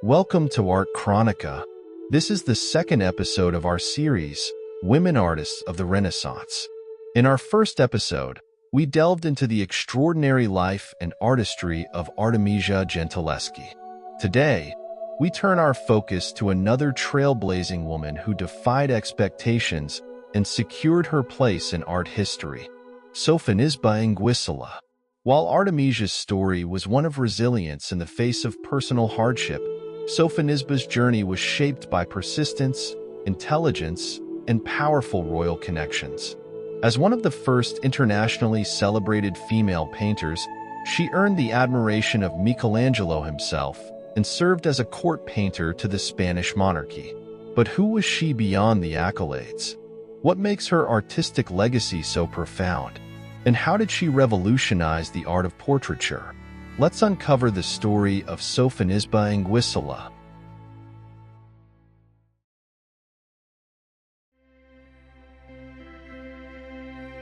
Welcome to Art Chronica. This is the second episode of our series, Women Artists of the Renaissance. In our first episode, we delved into the extraordinary life and artistry of Artemisia Gentileschi. Today, we turn our focus to another trailblazing woman who defied expectations and secured her place in art history, Sofonisba Anguissola. While Artemisia's story was one of resilience in the face of personal hardship, Sofonisba's journey was shaped by persistence, intelligence, and powerful royal connections. As one of the first internationally celebrated female painters, she earned the admiration of Michelangelo himself and served as a court painter to the Spanish monarchy. But who was she beyond the accolades? What makes her artistic legacy so profound? And how did she revolutionize the art of portraiture? Let's uncover the story of Sofonisba Anguissola.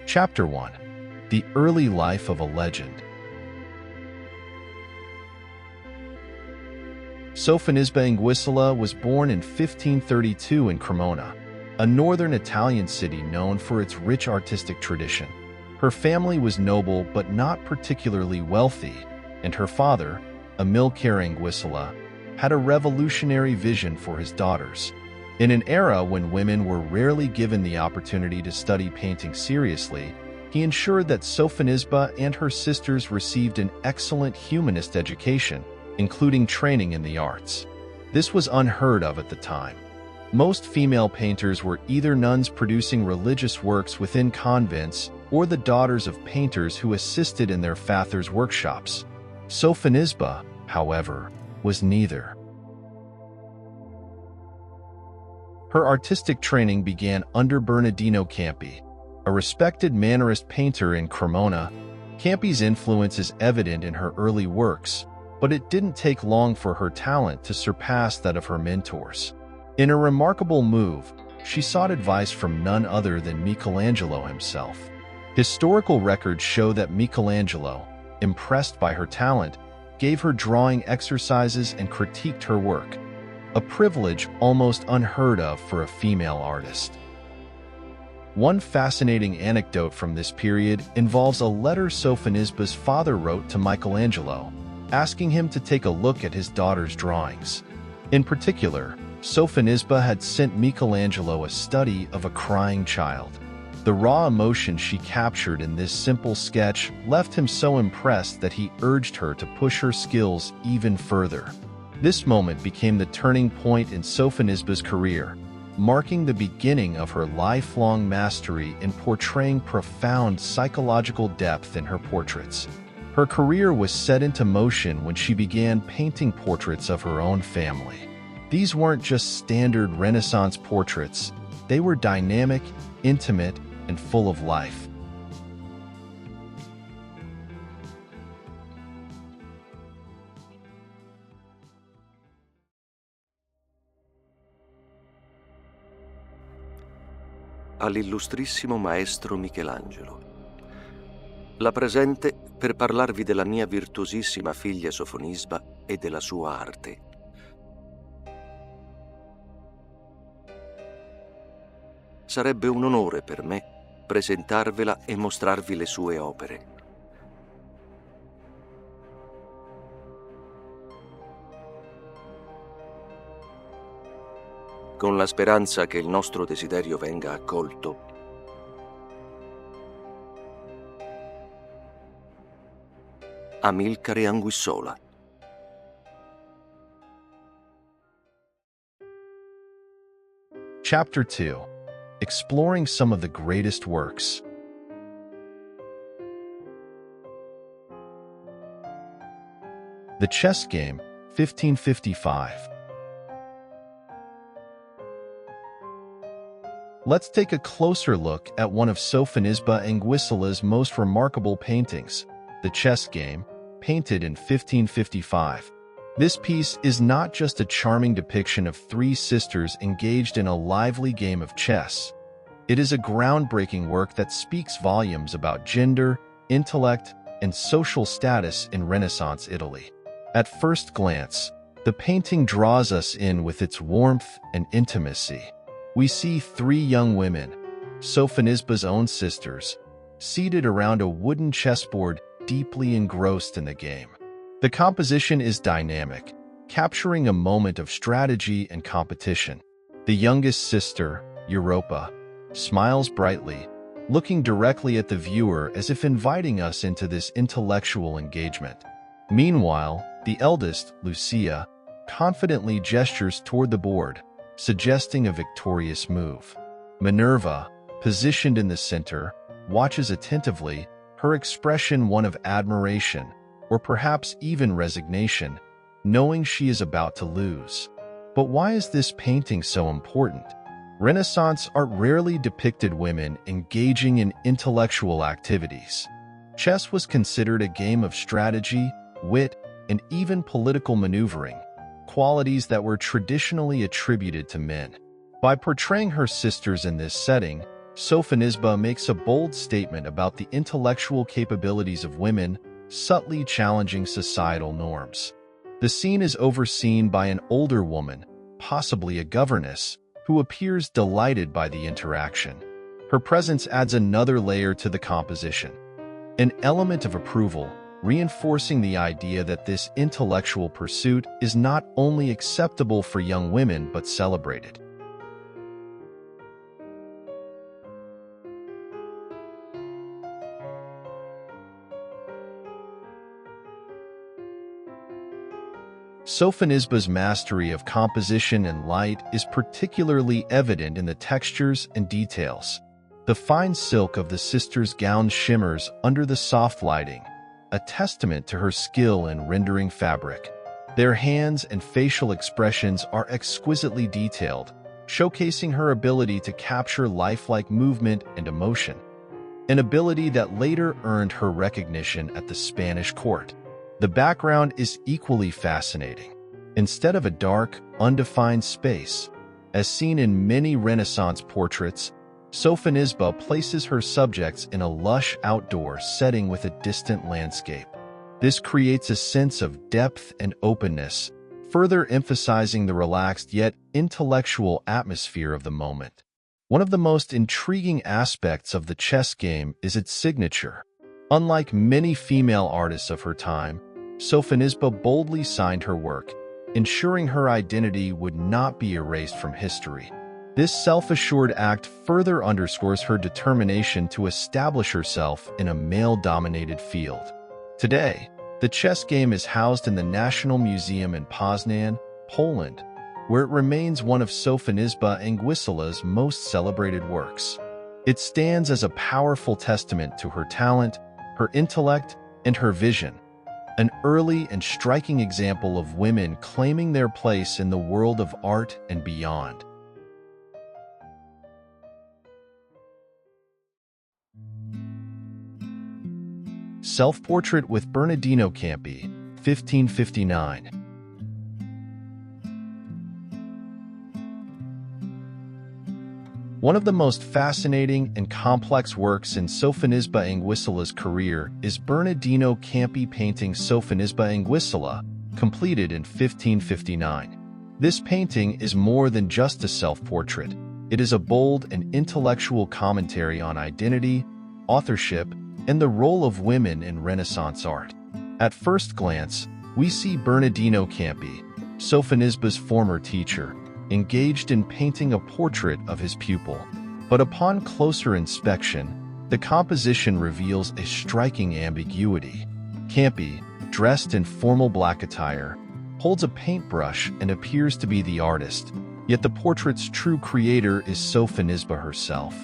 Chapter 1. The Early Life of a Legend. Sofonisba Anguissola was born in 1532 in Cremona, a northern Italian city known for its rich artistic tradition. Her family was noble but not particularly wealthy, and her father, Amilcare Anguissola, had a revolutionary vision for his daughters. In an era when women were rarely given the opportunity to study painting seriously, he ensured that Sofonisba and her sisters received an excellent humanist education, including training in the arts. This was unheard of at the time. Most female painters were either nuns producing religious works within convents or the daughters of painters who assisted in their fathers' workshops. Sofonisba, however, was neither. Her artistic training began under Bernardino Campi, a respected Mannerist painter in Cremona. Campi's influence is evident in her early works, but it didn't take long for her talent to surpass that of her mentors. In a remarkable move, she sought advice from none other than Michelangelo himself. Historical records show that Michelangelo, impressed by her talent, gave her drawing exercises and critiqued her work, a privilege almost unheard of for a female artist. One fascinating anecdote from this period involves a letter Sofonisba's father wrote to Michelangelo, asking him to take a look at his daughter's drawings. In particular, Sofonisba had sent Michelangelo a study of a crying child. The raw emotion she captured in this simple sketch left him so impressed that he urged her to push her skills even further. This moment became the turning point in Sofonisba's career, marking the beginning of her lifelong mastery in portraying profound psychological depth in her portraits. Her career was set into motion when she began painting portraits of her own family. These weren't just standard Renaissance portraits, they were dynamic, intimate, and full of life. All'illustrissimo maestro Michelangelo. La presente per parlarvi della mia virtuosissima figlia Sofonisba e della sua arte. Sarebbe un onore per me presentarvela e mostrarvi le sue opere. Con la speranza che il nostro desiderio venga accolto, Amilcare Anguissola. Chapter 2. Exploring some of the greatest works. The Chess Game, 1555. Let's take a closer look at one of Sofonisba Anguissola's most remarkable paintings, The Chess Game, painted in 1555. This piece is not just a charming depiction of three sisters engaged in a lively game of chess. It is a groundbreaking work that speaks volumes about gender, intellect, and social status in Renaissance Italy. At first glance, the painting draws us in with its warmth and intimacy. We see three young women, Sofonisba's own sisters, seated around a wooden chessboard, deeply engrossed in the game. The composition is dynamic, capturing a moment of strategy and competition. The youngest sister, Europa, smiles brightly, looking directly at the viewer as if inviting us into this intellectual engagement. Meanwhile, the eldest, Lucia, confidently gestures toward the board, suggesting a victorious move. Minerva, positioned in the center, watches attentively, her expression one of admiration, or perhaps even resignation, knowing she is about to lose. But why is this painting so important? Renaissance art rarely depicted women engaging in intellectual activities. Chess was considered a game of strategy, wit, and even political maneuvering, qualities that were traditionally attributed to men. By portraying her sisters in this setting, Sofonisba makes a bold statement about the intellectual capabilities of women, subtly challenging societal norms. The scene is overseen by an older woman, possibly a governess, who appears delighted by the interaction. Her presence adds another layer to the composition, an element of approval, reinforcing the idea that this intellectual pursuit is not only acceptable for young women but celebrated. Sofonisba's mastery of composition and light is particularly evident in the textures and details. The fine silk of the sisters' gown shimmers under the soft lighting, a testament to her skill in rendering fabric. Their hands and facial expressions are exquisitely detailed, showcasing her ability to capture lifelike movement and emotion, an ability that later earned her recognition at the Spanish court. The background is equally fascinating. Instead of a dark, undefined space, as seen in many Renaissance portraits, Sofonisba places her subjects in a lush outdoor setting with a distant landscape. This creates a sense of depth and openness, further emphasizing the relaxed yet intellectual atmosphere of the moment. One of the most intriguing aspects of the chess game is its signature. Unlike many female artists of her time, Sofonisba boldly signed her work, ensuring her identity would not be erased from history. This self-assured act further underscores her determination to establish herself in a male-dominated field. Today, the chess game is housed in the National Museum in Poznań, Poland, where it remains one of Sofonisba Anguissola's most celebrated works. It stands as a powerful testament to her talent, her intellect, and her vision, an early and striking example of women claiming their place in the world of art and beyond. Self-Portrait with Bernardino Campi, 1559. One of the most fascinating and complex works in Sofonisba Anguissola's career is Bernardino Campi painting Sofonisba Anguissola, completed in 1559. This painting is more than just a self-portrait. It is a bold and intellectual commentary on identity, authorship, and the role of women in Renaissance art. At first glance, we see Bernardino Campi, Sofonisba's former teacher, engaged in painting a portrait of his pupil. But upon closer inspection, the composition reveals a striking ambiguity. Campi, dressed in formal black attire, holds a paintbrush and appears to be the artist, yet the portrait's true creator is Sofonisba herself.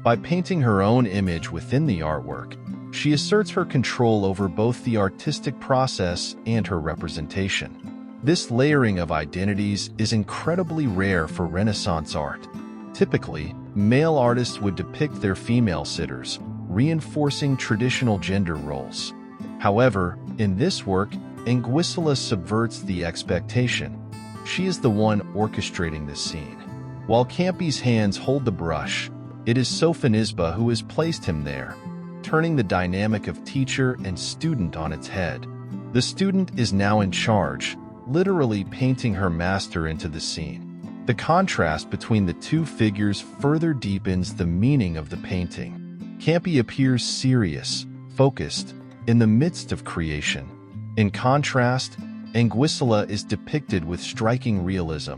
By painting her own image within the artwork, she asserts her control over both the artistic process and her representation. This layering of identities is incredibly rare for Renaissance art. Typically, male artists would depict their female sitters, reinforcing traditional gender roles. However, in this work, Anguissola subverts the expectation. She is the one orchestrating this scene. While Campi's hands hold the brush, it is Sofonisba who has placed him there, turning the dynamic of teacher and student on its head. The student is now in charge, literally painting her master into the scene. The contrast between the two figures further deepens the meaning of the painting. Campi appears serious, focused, in the midst of creation. In contrast, Anguissola is depicted with striking realism.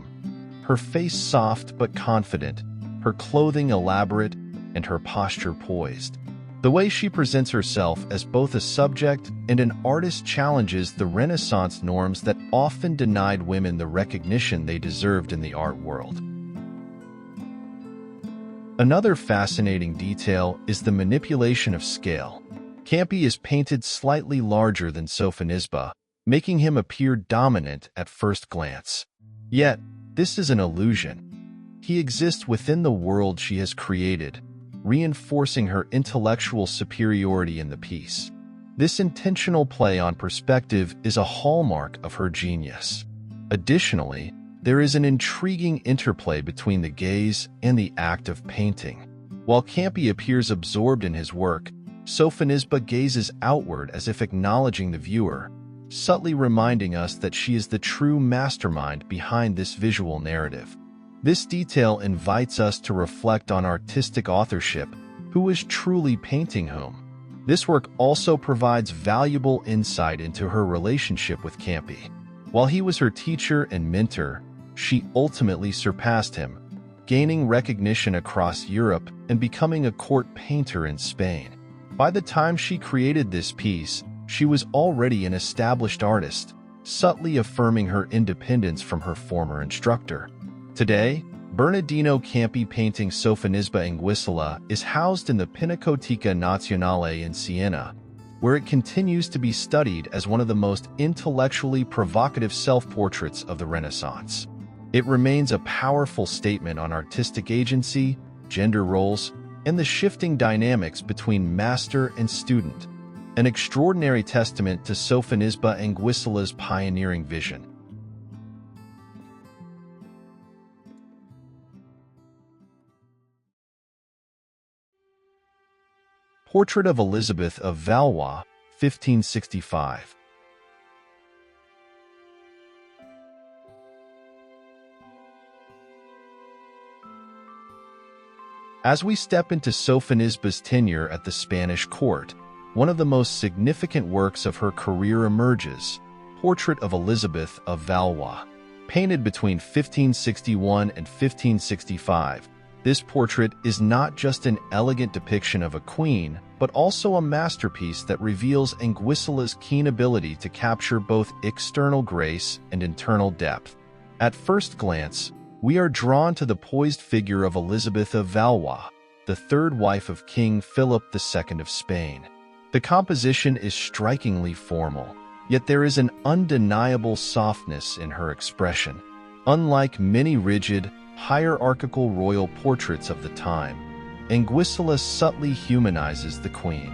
Her face soft but confident, her clothing elaborate, and her posture poised. The way she presents herself as both a subject and an artist challenges the Renaissance norms that often denied women the recognition they deserved in the art world. Another fascinating detail is the manipulation of scale. Campi is painted slightly larger than Sofonisba, making him appear dominant at first glance. Yet, this is an illusion. He exists within the world she has created, reinforcing her intellectual superiority in the piece. This intentional play on perspective is a hallmark of her genius. Additionally, there is an intriguing interplay between the gaze and the act of painting. While Campi appears absorbed in his work, Sofonisba gazes outward as if acknowledging the viewer, subtly reminding us that she is the true mastermind behind this visual narrative. This detail invites us to reflect on artistic authorship, who is truly painting whom. This work also provides valuable insight into her relationship with Campi. While he was her teacher and mentor, she ultimately surpassed him, gaining recognition across Europe and becoming a court painter in Spain. By the time she created this piece, she was already an established artist, subtly affirming her independence from her former instructor. Today, Bernardino Campi painting Sofonisba Anguissola is housed in the Pinacoteca Nazionale in Siena, where it continues to be studied as one of the most intellectually provocative self-portraits of the Renaissance. It remains a powerful statement on artistic agency, gender roles, and the shifting dynamics between master and student, an extraordinary testament to Sofonisba Anguissola's pioneering vision. Portrait of Elisabeth of Valois, 1565. As we step into Sofonisba's tenure at the Spanish court, one of the most significant works of her career emerges, Portrait of Elisabeth of Valois. Painted between 1561 and 1565, this portrait is not just an elegant depiction of a queen, but also a masterpiece that reveals Anguissola's keen ability to capture both external grace and internal depth. At first glance, we are drawn to the poised figure of Elisabeth of Valois, the third wife of King Philip II of Spain. The composition is strikingly formal, yet there is an undeniable softness in her expression. Unlike many rigid, hierarchical royal portraits of the time, Anguissola subtly humanizes the queen.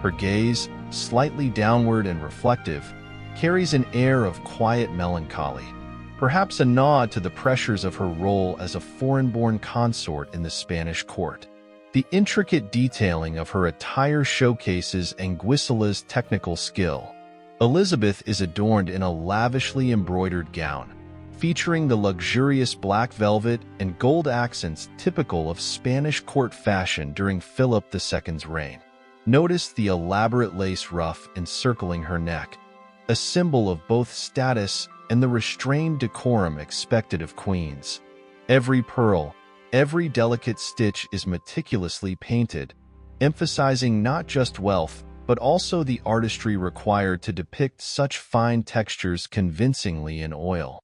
Her gaze, slightly downward and reflective, carries an air of quiet melancholy, perhaps a nod to the pressures of her role as a foreign-born consort in the Spanish court. The intricate detailing of her attire showcases Anguissola's technical skill. Elisabeth is adorned in a lavishly embroidered gown, featuring the luxurious black velvet and gold accents typical of Spanish court fashion during Philip II's reign. Notice the elaborate lace ruff encircling her neck, a symbol of both status and the restrained decorum expected of queens. Every pearl, every delicate stitch is meticulously painted, emphasizing not just wealth, but also the artistry required to depict such fine textures convincingly in oil.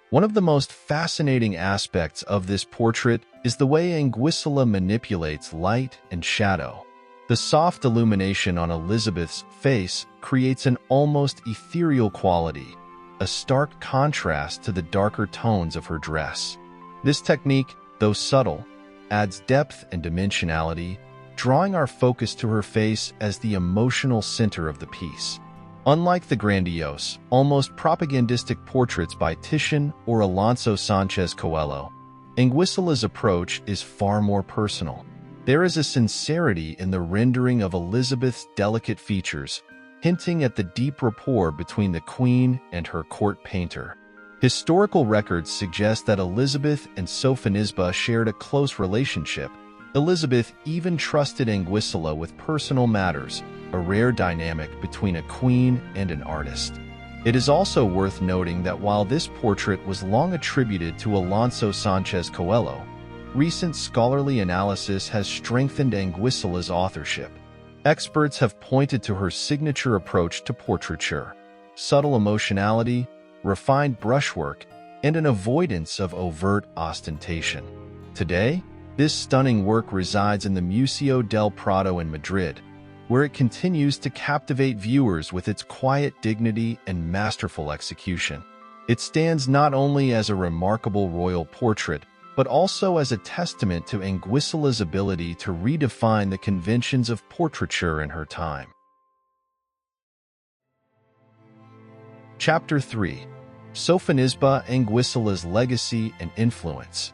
One of the most fascinating aspects of this portrait is the way Anguissola manipulates light and shadow. The soft illumination on Elisabeth's face creates an almost ethereal quality, a stark contrast to the darker tones of her dress. This technique, though subtle, adds depth and dimensionality, drawing our focus to her face as the emotional center of the piece. Unlike the grandiose, almost propagandistic portraits by Titian or Alonso Sanchez Coelho, Anguissola's approach is far more personal. There is a sincerity in the rendering of Elisabeth's delicate features, hinting at the deep rapport between the queen and her court painter. Historical records suggest that Elisabeth and Sofonisba shared a close relationship. Elisabeth even trusted Anguissola with personal matters, a rare dynamic between a queen and an artist. It is also worth noting that while this portrait was long attributed to Alonso Sanchez Coelho, recent scholarly analysis has strengthened Anguissola's authorship. Experts have pointed to her signature approach to portraiture: subtle emotionality, refined brushwork, and an avoidance of overt ostentation. Today, this stunning work resides in the Museo del Prado in Madrid, where it continues to captivate viewers with its quiet dignity and masterful execution. It stands not only as a remarkable royal portrait, but also as a testament to Anguissola's ability to redefine the conventions of portraiture in her time. Chapter 3: Sofonisba Anguissola's Legacy and Influence.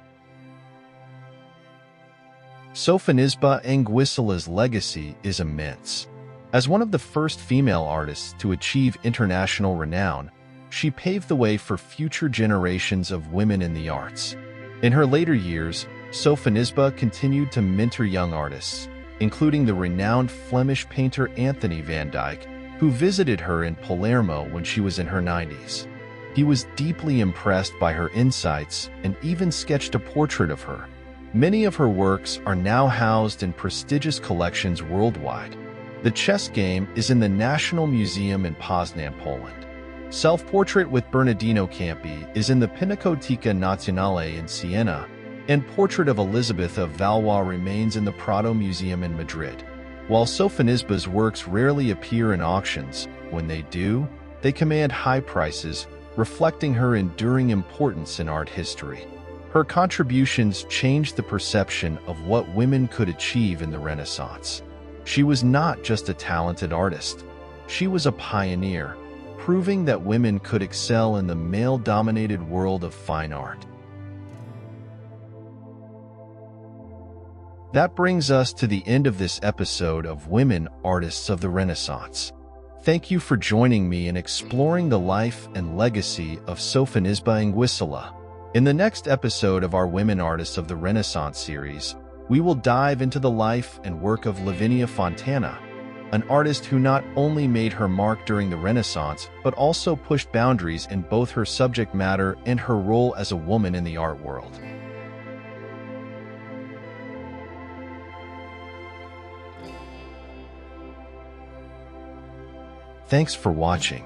Sofonisba Anguissola's legacy is immense. As one of the first female artists to achieve international renown, she paved the way for future generations of women in the arts. In her later years, Sofonisba continued to mentor young artists, including the renowned Flemish painter Anthony van Dyck, who visited her in Palermo when she was in her 90s. He was deeply impressed by her insights and even sketched a portrait of her. Many of her works are now housed in prestigious collections worldwide. The chess game is in the National Museum in Poznań, Poland. Self-portrait with Bernardino Campi is in the Pinacoteca Nazionale in Siena, and Portrait of Elisabeth of Valois remains in the Prado Museum in Madrid. While Sofonisba's works rarely appear in auctions, when they do, they command high prices, reflecting her enduring importance in art history. Her contributions changed the perception of what women could achieve in the Renaissance. She was not just a talented artist. She was a pioneer, proving that women could excel in the male-dominated world of fine art. That brings us to the end of this episode of Women Artists of the Renaissance. Thank you for joining me in exploring the life and legacy of Sofonisba Anguissola. In the next episode of our Women Artists of the Renaissance series, we will dive into the life and work of Lavinia Fontana, an artist who not only made her mark during the Renaissance, but also pushed boundaries in both her subject matter and her role as a woman in the art world. Thanks for watching.